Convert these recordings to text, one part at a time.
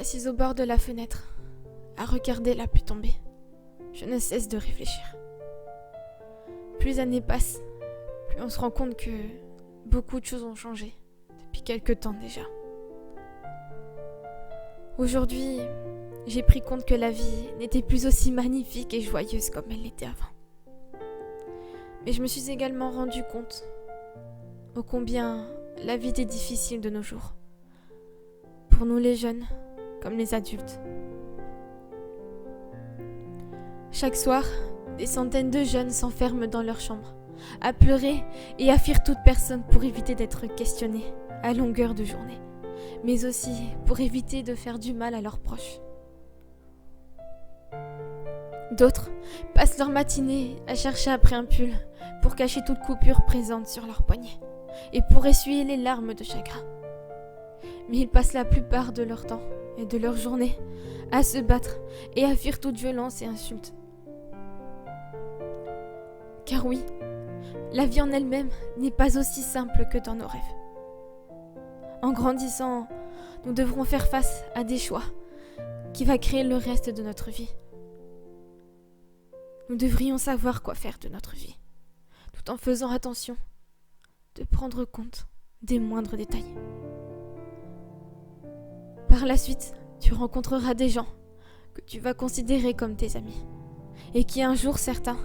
assise au bord de la fenêtre, à regarder la pluie tomber, je ne cesse de réfléchir. Plus les années passent, plus on se rend compte que beaucoup de choses ont changé, depuis quelque temps déjà. Aujourd'hui, j'ai pris compte que la vie n'était plus aussi magnifique et joyeuse comme elle l'était avant. Mais je me suis également rendu compte ô combien la vie est difficile de nos jours, pour nous les jeunes comme les adultes. Chaque soir, des centaines de jeunes s'enferment dans leur chambre, à pleurer et à fuir toute personne pour éviter d'être questionnés à longueur de journée, mais aussi pour éviter de faire du mal à leurs proches. D'autres passent leur matinée à chercher après un pull pour cacher toute coupure présente sur leur poignet et pour essuyer les larmes de chagrin. Mais ils passent la plupart de leur temps et de leur journée à se battre et à fuir toute violence et insulte. Car oui, la vie en elle-même n'est pas aussi simple que dans nos rêves. En grandissant, nous devrons faire face à des choix qui vont créer le reste de notre vie. Nous devrions savoir quoi faire de notre vie, tout en faisant attention de prendre compte des moindres détails. Par la suite, tu rencontreras des gens que tu vas considérer comme tes amis et qui un jour certains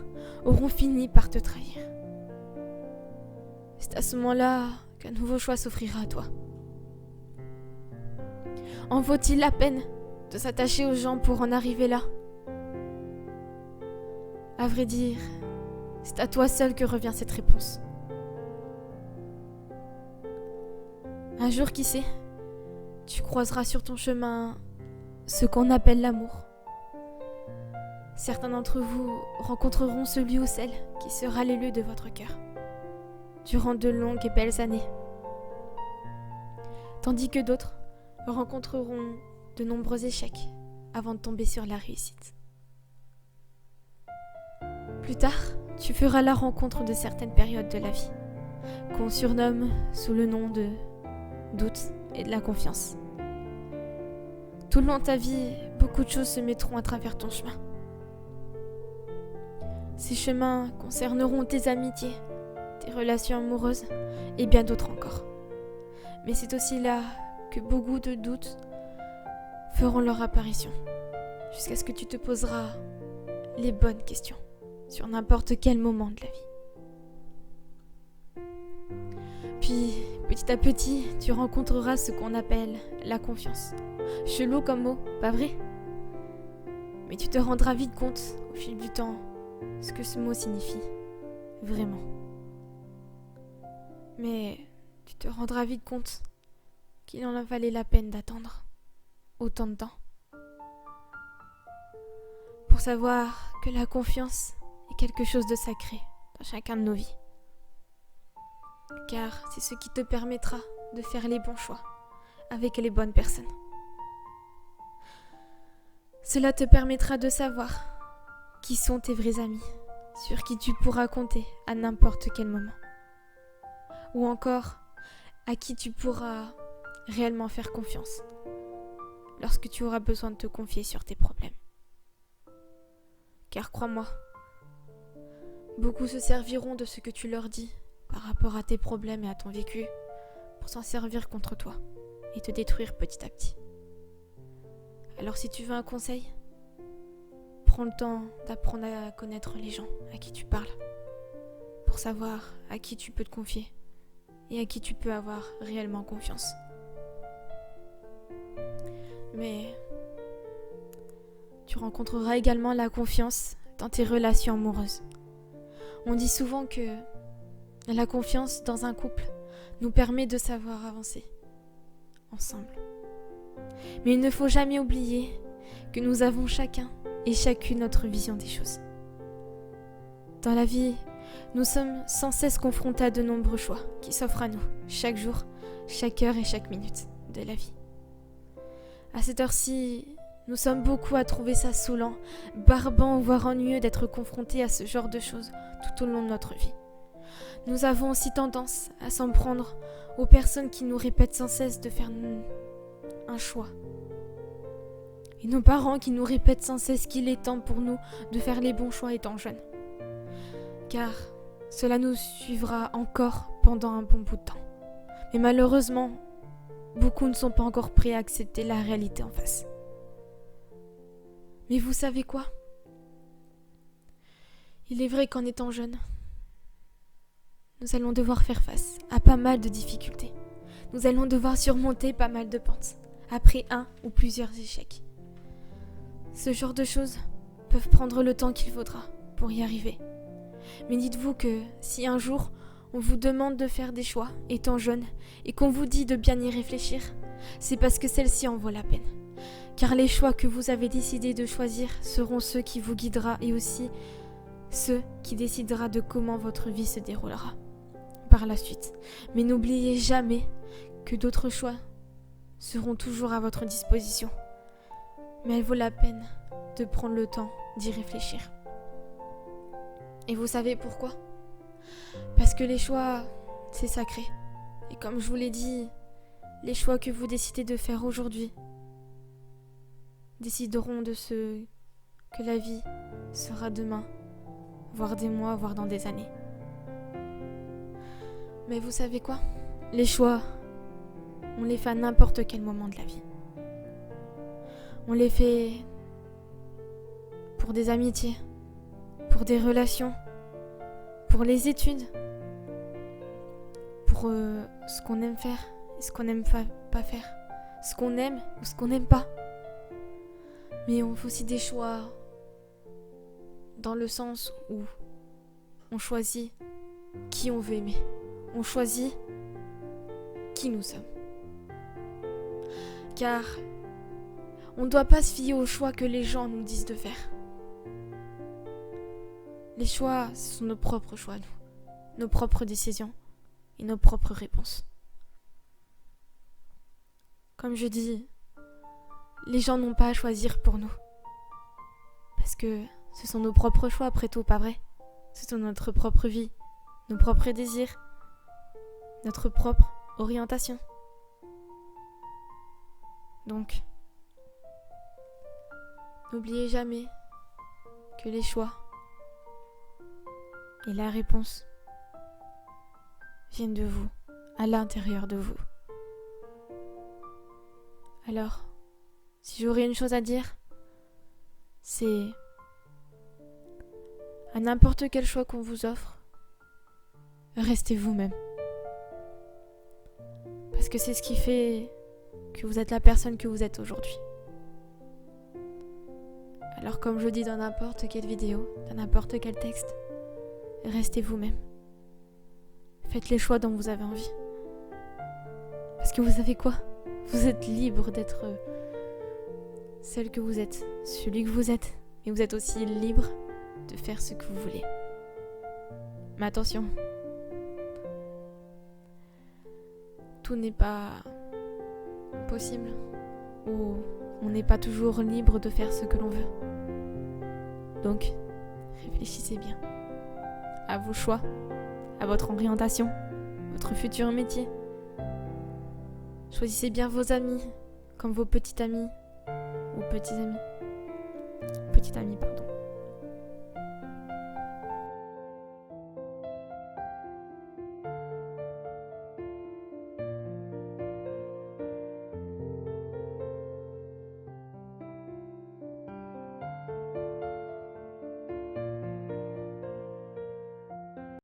auront fini par te trahir. C'est à ce moment-là qu'un nouveau choix s'offrira à toi. En vaut-il la peine de s'attacher aux gens pour en arriver là ? À vrai dire, c'est à toi seul que revient cette réponse. Un jour, qui sait, tu croiseras sur ton chemin ce qu'on appelle l'amour. Certains d'entre vous rencontreront celui ou celle qui sera l'élu de votre cœur durant de longues et belles années. Tandis que d'autres rencontreront de nombreux échecs avant de tomber sur la réussite. Plus tard, tu feras la rencontre de certaines périodes de la vie, qu'on surnomme sous le nom de doute et de la confiance. Tout le long de ta vie, beaucoup de choses se mettront à travers ton chemin. Ces chemins concerneront tes amitiés, tes relations amoureuses et bien d'autres encore. Mais c'est aussi là que beaucoup de doutes feront leur apparition, jusqu'à ce que tu te poseras les bonnes questions sur n'importe quel moment de la vie. Puis, petit à petit, tu rencontreras ce qu'on appelle la confiance. Chelou comme mot, pas vrai ? Mais tu te rendras vite compte, au fil du temps, ce que ce mot signifie, vraiment. Mais tu te rendras vite compte qu'il en valait la peine d'attendre autant de temps. Pour savoir que la confiance est quelque chose de sacré dans chacun de nos vies. Car c'est ce qui te permettra de faire les bons choix avec les bonnes personnes. Cela te permettra de savoir qui sont tes vrais amis, sur qui tu pourras compter à n'importe quel moment. Ou encore, à qui tu pourras réellement faire confiance lorsque tu auras besoin de te confier sur tes problèmes. Car crois-moi, beaucoup se serviront de ce que tu leur dis par rapport à tes problèmes et à ton vécu pour s'en servir contre toi et te détruire petit à petit. Alors si tu veux un conseil, prends le temps d'apprendre à connaître les gens à qui tu parles pour savoir à qui tu peux te confier et à qui tu peux avoir réellement confiance. Mais tu rencontreras également la confiance dans tes relations amoureuses. On dit souvent que la confiance dans un couple nous permet de savoir avancer ensemble. Mais il ne faut jamais oublier que nous avons chacun et chacune notre vision des choses. Dans la vie, nous sommes sans cesse confrontés à de nombreux choix qui s'offrent à nous, chaque jour, chaque heure et chaque minute de la vie. À cette heure-ci, nous sommes beaucoup à trouver ça saoulant, barbant, voire ennuyeux d'être confrontés à ce genre de choses tout au long de notre vie. Nous avons aussi tendance à s'en prendre aux personnes qui nous répètent sans cesse de faire un choix et nos parents qui nous répètent sans cesse qu'il est temps pour nous de faire les bons choix étant jeunes. Car cela nous suivra encore pendant un bon bout de temps. Mais malheureusement, beaucoup ne sont pas encore prêts à accepter la réalité en face. Mais vous savez quoi ? Il est vrai qu'en étant jeunes, nous allons devoir faire face à pas mal de difficultés. Nous allons devoir surmonter pas mal de pentes, après un ou plusieurs échecs. Ce genre de choses peuvent prendre le temps qu'il faudra pour y arriver. Mais dites-vous que si un jour on vous demande de faire des choix étant jeune et qu'on vous dit de bien y réfléchir, c'est parce que celle-ci en vaut la peine. Car les choix que vous avez décidé de choisir seront ceux qui vous guidera et aussi ceux qui décidera de comment votre vie se déroulera par la suite. Mais n'oubliez jamais que d'autres choix seront toujours à votre disposition. Mais elle vaut la peine de prendre le temps d'y réfléchir. Et vous savez pourquoi ? Parce que les choix, c'est sacré. Et comme je vous l'ai dit, les choix que vous décidez de faire aujourd'hui décideront de ce que la vie sera demain, voire des mois, voire dans des années. Mais vous savez quoi ? Les choix, on les fait à n'importe quel moment de la vie. On les fait pour des amitiés, pour des relations, pour les études, pour ce qu'on aime faire et ce qu'on n'aime pas faire, ce qu'on aime ou ce qu'on n'aime pas. Mais on fait aussi des choix dans le sens où on choisit qui on veut aimer. On choisit qui nous sommes. Car on ne doit pas se fier aux choix que les gens nous disent de faire. Les choix, ce sont nos propres choix, nos propres décisions et nos propres réponses. Comme je dis, les gens n'ont pas à choisir pour nous. Parce que ce sont nos propres choix après tout, pas vrai ? Ce sont notre propre vie, nos propres désirs, notre propre orientation. Donc, n'oubliez jamais que les choix et la réponse viennent de vous, à l'intérieur de vous. Alors, si j'aurais une chose à dire, c'est à n'importe quel choix qu'on vous offre, restez vous-même. Parce que c'est ce qui fait que vous êtes la personne que vous êtes aujourd'hui. Alors comme je dis dans n'importe quelle vidéo, dans n'importe quel texte, restez vous-même. Faites les choix dont vous avez envie. Parce que vous savez quoi ? Vous êtes libre d'être celle que vous êtes, celui que vous êtes. Mais vous êtes aussi libre de faire ce que vous voulez. Mais attention, tout n'est pas possible, ou on n'est pas toujours libre de faire ce que l'on veut. Donc, réfléchissez bien à vos choix, à votre orientation, votre futur métier. Choisissez bien vos amis, comme vos petits amis, ou petits amis. Petite amie, pardon.